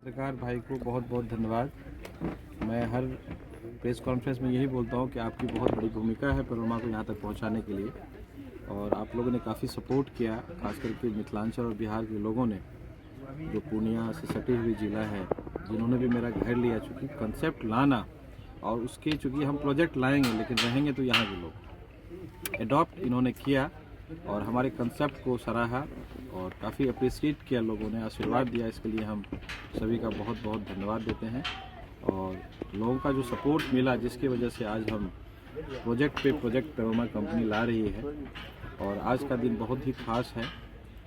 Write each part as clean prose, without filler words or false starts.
पत्रकार भाई को बहुत बहुत धन्यवाद। मैं हर प्रेस कॉन्फ्रेंस में यही बोलता हूँ कि आपकी बहुत बड़ी भूमिका है पैनोरमा को यहाँ तक पहुँचाने के लिए, और आप लोगों ने काफ़ी सपोर्ट किया, खास करके मिथिलांचल और बिहार के लोगों ने, जो पूर्णिया से सटी हुई ज़िला है, जिन्होंने भी मेरा घर लिया। चूँकि कंसेप्ट लाना और उसके चूँकि हम प्रोजेक्ट लाएंगे लेकिन रहेंगे तो यहाँ के लोग, एडॉप्ट इन्होंने किया और हमारे कंसेप्ट को सराहा और काफ़ी अप्रिशिएट किया, लोगों ने आशीर्वाद दिया। इसके लिए हम सभी का बहुत बहुत धन्यवाद देते हैं। और लोगों का जो सपोर्ट मिला, जिसकी वजह से आज हम प्रोजेक्ट पे प्रोजेक्ट पैनोरमा कंपनी ला रही है। और आज का दिन बहुत ही खास है,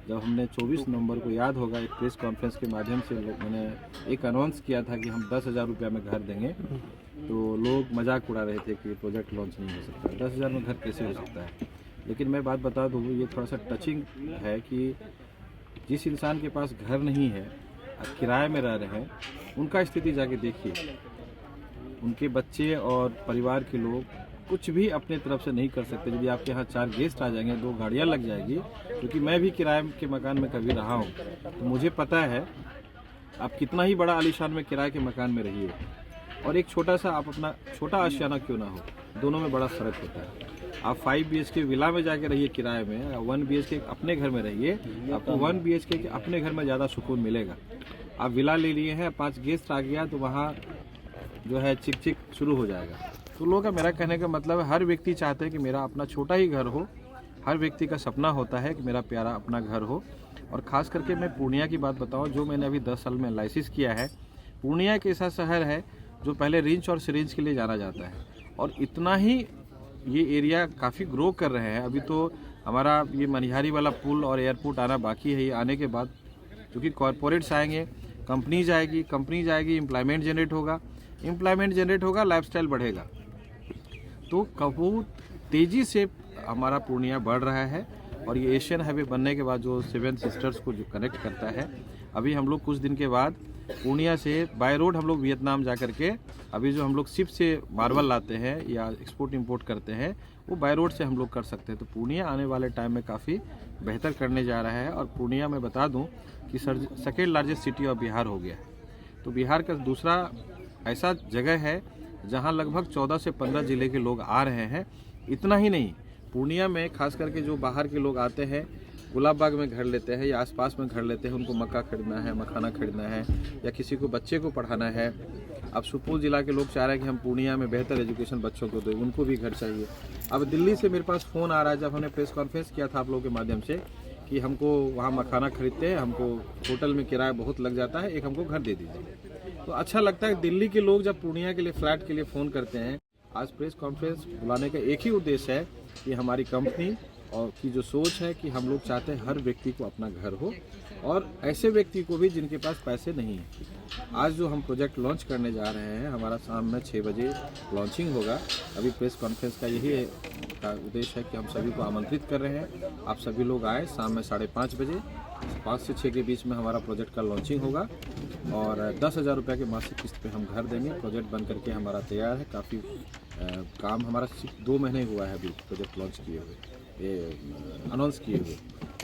जब हमने 24 नवंबर को, याद होगा, एक प्रेस कॉन्फ्रेंस के माध्यम से मैंने एक अनाउंस किया था कि हम 10,000 रुपये में घर देंगे। तो लोग मजाक उड़ा रहे थे कि प्रोजेक्ट लॉन्च नहीं हो सकता, 10,000 में घर कैसे हो सकता है। लेकिन मैं बात बता दूँ, ये थोड़ा सा टचिंग है कि जिस इंसान के पास घर नहीं है, किराए में रह रहे हैं, उनका स्थिति जाके देखिए। उनके बच्चे और परिवार के लोग कुछ भी अपने तरफ से नहीं कर सकते। यदि आपके यहाँ 4 गेस्ट आ जाएंगे, 2 गाड़ियाँ लग जाएगी, क्योंकि मैं भी किराए के मकान में कभी रहा हूँ, तो मुझे पता है आप कितना ही बड़ा आलीशान में किराए के मकान में रहिए और एक छोटा सा आप अपना छोटा आशियाना क्यों ना हो, दोनों में बड़ा फ़र्क होता है। आप 5 BHK विला में जाके रहिए किराए में, 1 BHK अपने घर में रहिए, आपको 1 BHK के अपने घर में ज़्यादा सुकून मिलेगा। आप विला ले लिए हैं, 5 गेस्ट आ गया तो वहाँ जो है चिक चिक शुरू हो जाएगा। तो लोगों का, मेरा कहने का मतलब है, हर व्यक्ति चाहते हैं कि मेरा अपना छोटा ही घर हो। हर व्यक्ति का सपना होता है कि मेरा प्यारा अपना घर हो। और ख़ास करके मैं पूर्णिया की बात बताऊँ, जो मैंने अभी 10 साल में एनालिसिस किया है, पूर्णिया एक ऐसा शहर है जो पहले रिंच और सिरिंज के लिए जाना जाता है, और इतना ही ये एरिया काफ़ी ग्रो कर रहे हैं। अभी तो हमारा ये मनिहारी वाला पुल और एयरपोर्ट आना बाकी है। ये आने के बाद क्योंकि कॉरपोरेट्स आएंगे, कंपनी जाएगी, एम्प्लॉयमेंट जनरेट होगा, लाइफस्टाइल बढ़ेगा। तो बहुत तेज़ी से हमारा पूर्णिया बढ़ रहा है। और ये एशियन हाईवे बनने के बाद जो 7 सिस्टर्स को जो कनेक्ट करता है, अभी हम लोग कुछ दिन के बाद पूर्णिया से बाय रोड हम लोग वियतनाम जा कर के, अभी जो हम लोग शिप से मार्बल लाते हैं या एक्सपोर्ट इंपोर्ट करते हैं, वो बाय रोड से हम लोग कर सकते हैं। तो पूर्णिया आने वाले टाइम में काफ़ी बेहतर करने जा रहा है। और पूर्णिया में बता दूं कि second largest city of Bihar हो गया है। तो बिहार का दूसरा ऐसा जगह है जहां लगभग 14 से 15 ज़िले के लोग आ रहे हैं। इतना ही नहीं, पूर्णिया में खास करके जो बाहर के लोग आते हैं, गुलाब बाग में घर लेते हैं या आसपास में घर लेते हैं, उनको मक्का खरीदना है, मखाना खरीदना है, या किसी को बच्चे को पढ़ाना है। अब सुपौल ज़िला के लोग चाह रहे हैं कि हम पूर्णिया में बेहतर एजुकेशन बच्चों को दें, उनको भी घर चाहिए। अब दिल्ली से मेरे पास फ़ोन आ रहा है, जब हमने प्रेस कॉन्फ्रेंस किया था आप लोगों के माध्यम से, कि हमको वहाँ मखाना खरीदते हैं, हमको होटल में किराया बहुत लग जाता है, एक हमको घर दे दीजिए। तो अच्छा लगता है दिल्ली के लोग जब पूर्णिया के लिए फ्लैट के लिए फ़ोन करते हैं। आज प्रेस कॉन्फ्रेंस बुलाने का एक ही उद्देश्य है कि हमारी कंपनी और की जो सोच है कि हम लोग चाहते हैं हर व्यक्ति को अपना घर हो, और ऐसे व्यक्ति को भी जिनके पास पैसे नहीं हैं। आज जो हम प्रोजेक्ट लॉन्च करने जा रहे हैं, हमारा शाम में 6 बजे लॉन्चिंग होगा। अभी प्रेस कॉन्फ्रेंस का यही का उद्देश्य है कि हम सभी को आमंत्रित कर रहे हैं, आप सभी लोग आए। शाम में 5:30 बजे, 5 से 6 के बीच में हमारा प्रोजेक्ट का लॉन्चिंग होगा, और 10,000 रुपये के मासिक किस्त पे हम घर देंगे। प्रोजेक्ट बन करके हमारा तैयार है। काफ़ी काम हमारा 2 महीने हुआ है अभी प्रोजेक्ट लॉन्च किए हुए, ये अनाउंस किए हुए।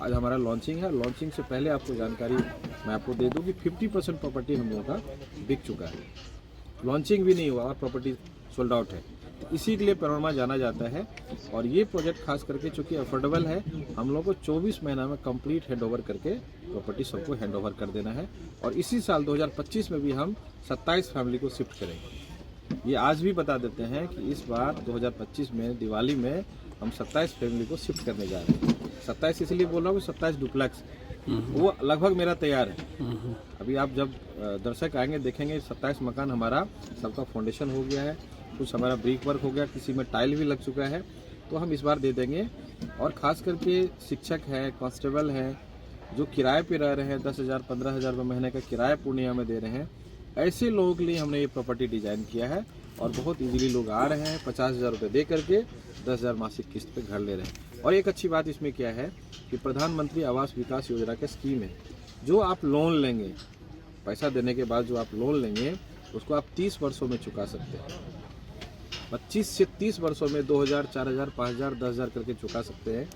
आज हमारा लॉन्चिंग है। लॉन्चिंग से पहले आपको जानकारी मैं आपको दे दूं कि 50% प्रॉपर्टी हम लोगों का बिक चुका है। लॉन्चिंग भी नहीं हुआ और प्रॉपर्टी सोल्ड आउट है। तो इसी के लिए पैनोरमा जाना जाता है। और ये प्रोजेक्ट खास करके चूँकि अफोर्डेबल है, हम लोग को 24 महीना में कंप्लीट हैंडओवर करके प्रॉपर्टी सबको हैंडओवर कर देना है। और इसी साल 2025 में भी हम 27 फैमिली को शिफ्ट करेंगे। ये आज भी बता देते हैं कि इस बार 2025 में दिवाली में हम 27 फैमिली को शिफ्ट करने जा रहे हैं। 27 इसलिए बोल रहा हूँ कि 27 डुप्लेक्स, वो लगभग मेरा तैयार है। अभी आप जब दर्शक आएंगे देखेंगे 27 मकान हमारा सबका फाउंडेशन हो गया है, कुछ हमारा ब्रिक वर्क हो गया, किसी में टाइल भी लग चुका है। तो हम इस बार दे देंगे। और ख़ास करके शिक्षक है, कांस्टेबल है, जो किराए पे रह रहे हैं, 10,000 15,000 रुपये महीने का किराया पूर्णिया में दे रहे हैं, ऐसे लोगों के लिए हमने ये प्रॉपर्टी डिज़ाइन किया है। और बहुत इजीली लोग आ रहे हैं, 50,000 रुपये दे करके 10,000 मासिक किस्त पे घर ले रहे हैं। और एक अच्छी बात इसमें क्या है कि प्रधानमंत्री आवास विकास योजना का स्कीम है। जो आप लोन लेंगे, पैसा देने के बाद जो आप लोन लेंगे, उसको आप 30 वर्षों में चुका सकते हैं। 25 से 30 वर्षों में 2,000, 4,000, 5,000, 10,000 करके चुका सकते हैं।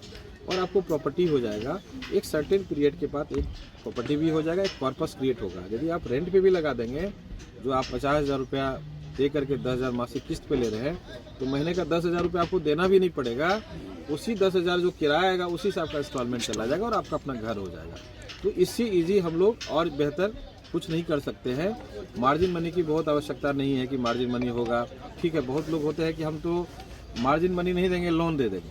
और आपको प्रॉपर्टी हो जाएगा। एक सर्टेन पीरियड के बाद एक प्रॉपर्टी भी हो जाएगा, एक कॉर्पस क्रिएट होगा। यदि आप रेंट पे भी लगा देंगे, जो आप 50,000 रुपया दे करके 10,000 मासिक किस्त पे ले रहे हैं, तो महीने का 10,000 रुपया आपको देना भी नहीं पड़ेगा। उसी 10,000 जो किराया आएगा उसी से आपका इंस्टॉलमेंट चला जाएगा और आपका अपना घर हो जाएगा। तो इससे ईजी हम लोग और बेहतर कुछ नहीं कर सकते हैं। मार्जिन मनी की बहुत आवश्यकता नहीं है कि मार्जिन मनी होगा। ठीक है, बहुत लोग होते हैं कि हम तो मार्जिन मनी नहीं देंगे, लोन दे देंगे,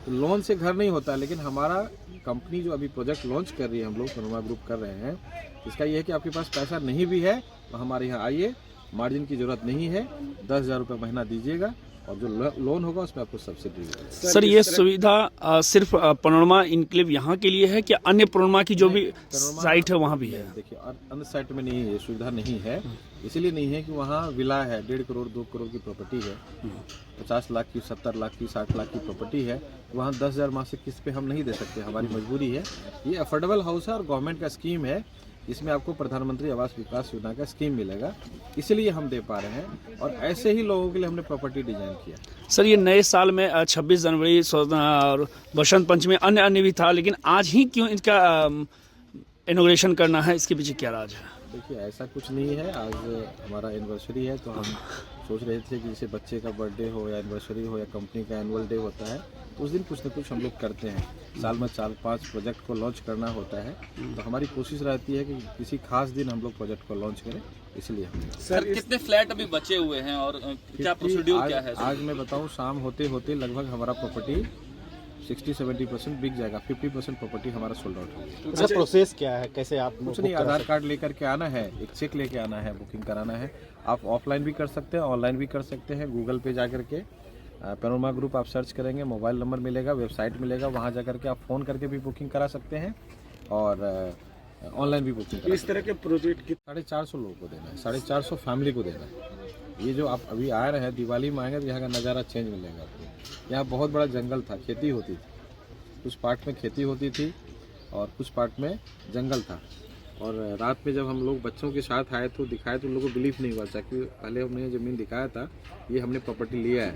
तो लोन से घर नहीं होता। लेकिन हमारा कंपनी जो अभी प्रोजेक्ट लॉन्च कर रही है, हम लोग पनोरमा ग्रुप कर रहे हैं, इसका ये है कि आपके पास पैसा नहीं भी है तो हमारे यहाँ आइए, मार्जिन की ज़रूरत नहीं है, 10,000 रुपये महीना दीजिएगा और जो लोन होगा उस पर आपको सब्सिडी होगा। सर ये सुविधा सिर्फ पनोरमा इनक्लेव यहाँ के लिए है कि अन्य पनोरमा की जो भी साइट है वहाँ भी है? देखिए, और अन्य साइट में नहीं है, सुविधा नहीं है। इसीलिए नहीं है कि वहाँ विला है, 1.5 करोड़ 2 करोड़ की प्रॉपर्टी है, 50 लाख की, 70 लाख की, 60 लाख की प्रॉपर्टी है, वहाँ 10,000 मासिक किस्त पे हम नहीं दे सकते, हमारी मजबूरी है। ये अफोर्डेबल हाउस है और गवर्नमेंट का स्कीम है, इसमें आपको प्रधानमंत्री आवास विकास योजना का स्कीम मिलेगा, इसलिए हम दे पा रहे हैं। और ऐसे ही लोगों के लिए हमने प्रॉपर्टी डिजाइन किया। सर ये नए साल में 26 जनवरी और बसंत पंचमी अन्य भी था, लेकिन आज ही क्यों इनका इनॉग्रेशन करना है, इसके पीछे क्या राज है? देखिए, ऐसा कुछ नहीं है। आज हमारा एनिवर्सरी है, तो हम सोच रहे थे कि जैसे बच्चे का बर्थडे हो या एनिवर्सरी हो या कंपनी का एनुअल डे होता है, तो उस दिन कुछ ना कुछ हम लोग करते हैं। साल में 4-5 प्रोजेक्ट को लॉन्च करना होता है, तो हमारी कोशिश रहती है कि किसी खास दिन हम लोग प्रोजेक्ट को लॉन्च करें, इसलिए हम। सर कितने फ्लैट अभी बचे हुए हैं और क्या प्रोसीड्यूर क्या है? आज मैं बताऊं, शाम होते होते लगभग हमारा प्रॉपर्टी 60-70% बिक जाएगा। 50% प्रॉपर्टी हमारा सोल्ड आउट होगा। सर प्रोसेस क्या है, कैसे आप? कुछ नहीं, आधार कार्ड लेकर के आना है, एक चेक लेके आना है, बुकिंग कराना है। आप ऑफलाइन भी कर सकते हैं, ऑनलाइन भी कर सकते हैं। गूगल पे जा करके पनोरमा ग्रुप आप सर्च करेंगे, मोबाइल नंबर मिलेगा, वेबसाइट मिलेगा, वहाँ जा करके आप फ़ोन करके भी बुकिंग करा सकते हैं और ऑनलाइन भी बुकिंग करा। इस तरह के प्रोजेक्ट की 450 लोगों को देना है, 450 फैमिली को देना है। ये जो आप अभी आ रहे हैं, दिवाली में आएंगे तो यहाँ का नज़ारा चेंज मिलेगा आपको। यहाँ बहुत बड़ा जंगल था, खेती होती थी, कुछ पार्ट में खेती होती थी और कुछ पार्ट में जंगल था। और रात में जब हम लोग बच्चों के साथ आए तो दिखाए तो उन लोगों को बिलीव नहीं हुआ था कि पहले हमने ज़मीन दिखाया था, ये हमने प्रॉपर्टी लिया है।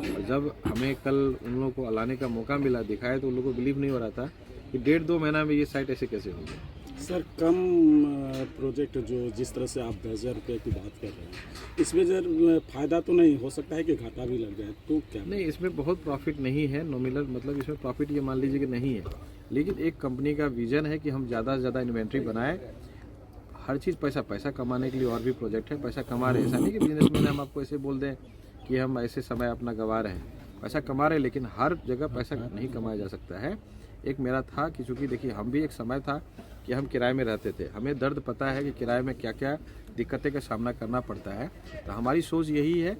और जब हमें कल उन लोगों को लाने का मौका मिला, दिखाए, तो उन लोगों को बिलीव नहीं हो रहा था कि 1.5-2 महीना में ये साइट ऐसे कैसे हो गई। सर कम प्रोजेक्ट जो जिस तरह से आप 10,000 रुपये की बात कर रहे हैं, इसमें सर फ़ायदा तो नहीं हो सकता है कि घाटा भी लग जाए, तो क्या? नहीं, इसमें बहुत प्रॉफिट नहीं है, नॉमिनल मतलब इसमें प्रॉफिट ये मान लीजिए कि नहीं है। लेकिन एक कंपनी का विजन है कि हम ज़्यादा से ज़्यादा इन्वेंट्री बनाएं। हर चीज़ पैसा कमाने के लिए और भी प्रोजेक्ट है, पैसा कमा रहे हैं। ऐसा नहीं कि बिजनेसमैन हम आपको ऐसे बोल दें कि हम ऐसे समय अपना गंवा रहे हैं, पैसा कमा रहे हैं, लेकिन हर जगह पैसा नहीं कमाया जा सकता है। एक मेरा था कि चूँकि देखिए, हम भी एक समय था कि हम किराए में रहते थे, हमें दर्द पता है कि किराए में क्या क्या दिक्कतें का सामना करना पड़ता है। तो हमारी सोच यही है,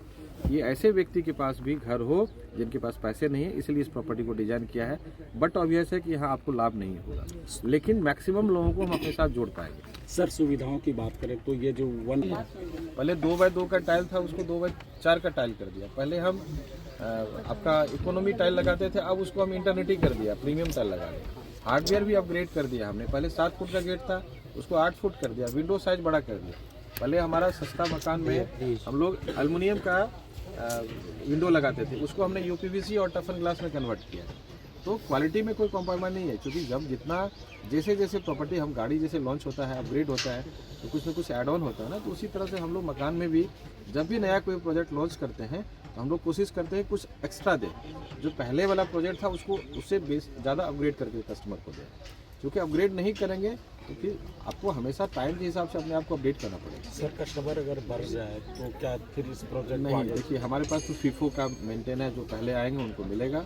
ये ऐसे व्यक्ति के पास भी घर हो जिनके पास पैसे नहीं है, इसलिए इस प्रॉपर्टी को डिजाइन किया है। बट ऑब्वियस है कि यहाँ आपको लाभ नहीं होगा, लेकिन मैक्सिमम लोगों को हम अपने साथ जोड़ पाएंगे। सर सुविधाओं की बात करें तो ये जो पहले 2x2 का टाइल था, उसको 2x4 का टाइल कर दिया। पहले हम आपका इकोनॉमी टाइल लगाते थे, अब उसको हम इंटरनेट ही कर दिया, प्रीमियम टाइल लगा दिया। हार्डवेयर भी अपग्रेड कर दिया हमने, पहले 7 फुट का गेट था, उसको 8 फुट कर दिया, विंडो साइज बड़ा कर दिया। पहले हमारा सस्ता मकान में हम लोग एल्युमिनियम का विंडो लगाते थे, उसको हमने यूपीवीसी और टफन ग्लास में कन्वर्ट किया। तो क्वालिटी में कोई कॉम्प्रोमाइज़ नहीं है, क्योंकि जब जितना जैसे जैसे प्रॉपर्टी हम गाड़ी जैसे लॉन्च होता है, अपग्रेड होता है, तो कुछ ना कुछ ऐड ऑन होता है ना। तो उसी तरह से हम लोग मकान में भी जब भी नया कोई प्रोजेक्ट लॉन्च करते हैं तो हम लोग कोशिश करते हैं कुछ एक्स्ट्रा दें, जो पहले वाला प्रोजेक्ट था उसको उससे ज़्यादा अपग्रेड करके कस्टमर को दें। क्योंकि अपग्रेड नहीं करेंगे तो फिर आपको हमेशा टाइम के हिसाब से अपने आप को अपडेट करना पड़ेगा। सर कस्टमर अगर बढ़ जाए तो क्या फिर इस प्रोजेक्ट नहीं, देखिए हमारे पास तो फीफो का मेंटेन है, जो पहले आएंगे उनको मिलेगा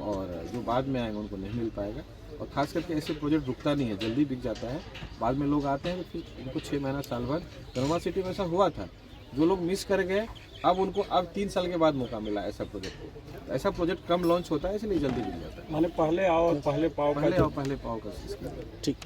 और जो बाद में आएंगे उनको नहीं मिल पाएगा। और खास करके ऐसे प्रोजेक्ट रुकता नहीं है, जल्दी बिक जाता है। बाद में लोग आते हैं तो फिर उनको 6 महीना साल भर, पनोरमा सिटी में ऐसा हुआ था, जो लोग मिस कर गए अब उनको अब 3 साल के बाद मौका मिला ऐसा प्रोजेक्ट। ऐसा प्रोजेक्ट कम लॉन्च होता है, इसलिए जल्दी बिक जाता है। पहले आओ पहले पाओ पहले पाओ का सिस्टम। ठीक।